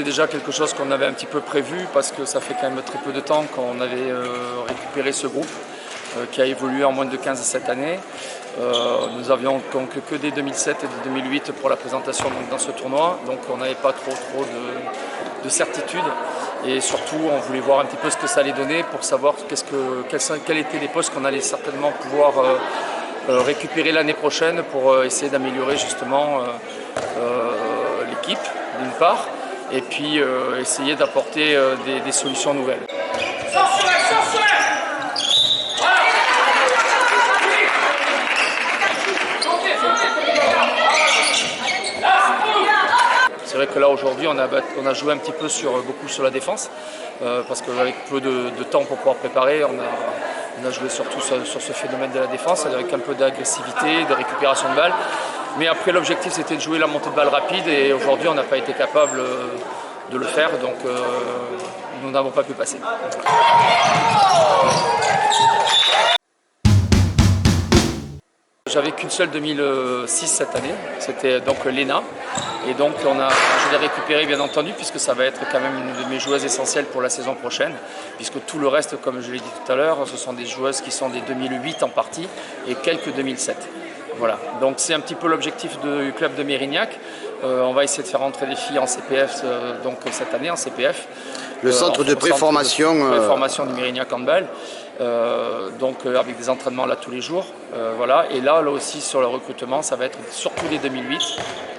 déjà quelque chose qu'on avait un petit peu prévu parce que ça fait quand même très peu de temps qu'on avait récupéré ce groupe qui a évolué en moins de 15 cette année. Nous avions donc que des 2007 et des 2008 pour la présentation dans ce tournoi, donc on n'avait pas trop de certitude et surtout on voulait voir un petit peu ce que ça allait donner pour savoir quels étaient les postes qu'on allait certainement pouvoir récupérer l'année prochaine pour essayer d'améliorer justement l'équipe d'une part et puis essayer d'apporter des solutions nouvelles. C'est vrai que là aujourd'hui on a joué un petit peu beaucoup sur la défense parce qu'avec peu de temps pour pouvoir préparer, on a joué surtout sur ce phénomène de la défense avec un peu d'agressivité, de récupération de balles. Mais après l'objectif c'était de jouer la montée de balle rapide et aujourd'hui on n'a pas été capable de le faire, donc nous n'avons pas pu passer. J'avais qu'une seule 2006 cette année, c'était donc l'ENA. Et donc je l'ai récupéré bien entendu puisque ça va être quand même une de mes joueuses essentielles pour la saison prochaine. Puisque tout le reste, comme je l'ai dit tout à l'heure, ce sont des joueuses qui sont des 2008 en partie et quelques 2007. Voilà, donc c'est un petit peu l'objectif du club de Mérignac. On va essayer de faire rentrer les filles en CPF donc cette année en CPF. Le centre de préformation. Du Mérignac Handball. Avec des entraînements là tous les jours. Voilà. Et là aussi sur le recrutement, ça va être surtout les 2008,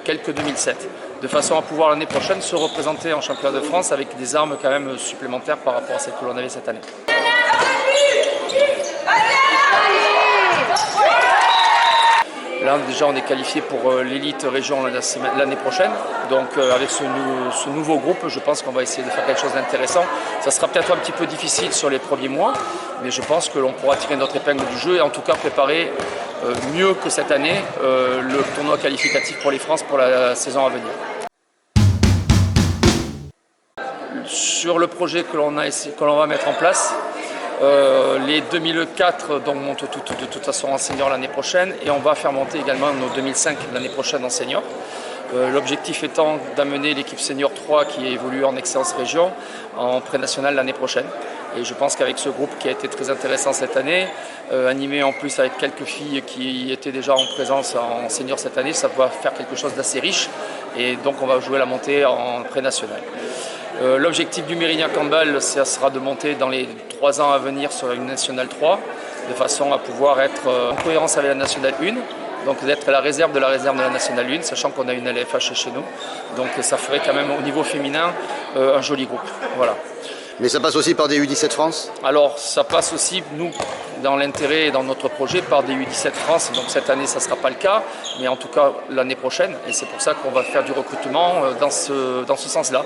quelques 2007. De façon à pouvoir l'année prochaine se représenter en championnat de France avec des armes quand même supplémentaires par rapport à celles que l'on avait cette année. Là déjà on est qualifié pour l'élite région l'année prochaine, donc avec ce nouveau groupe je pense qu'on va essayer de faire quelque chose d'intéressant. Ça sera peut-être un petit peu difficile sur les premiers mois, mais je pense que l'on pourra tirer notre épingle du jeu et en tout cas préparer mieux que cette année le tournoi qualificatif pour les France pour la saison à venir. Sur le projet que l'on va mettre en place, les 2004 donc, montent de toute façon en senior l'année prochaine et on va faire monter également nos 2005 l'année prochaine en senior. L'objectif étant d'amener l'équipe senior 3 qui évolue en excellence région en pré-national l'année prochaine. Et je pense qu'avec ce groupe qui a été très intéressant cette année, animé en plus avec quelques filles qui étaient déjà en présence en senior cette année, ça va faire quelque chose d'assez riche et donc on va jouer la montée en pré-national. L'objectif du Mérignac Handball, ça sera de monter dans les 3 ans à venir sur une nationale 3, de façon à pouvoir être en cohérence avec la nationale 1, donc d'être la réserve de la nationale 1, sachant qu'on a une LFH chez nous. Donc ça ferait quand même au niveau féminin un joli groupe. Voilà. Mais ça passe aussi par des U17 France ? Alors ça passe aussi, nous, dans l'intérêt et dans notre projet, par des U17 France. Donc cette année, ça ne sera pas le cas, mais en tout cas l'année prochaine. Et c'est pour ça qu'on va faire du recrutement dans ce sens-là.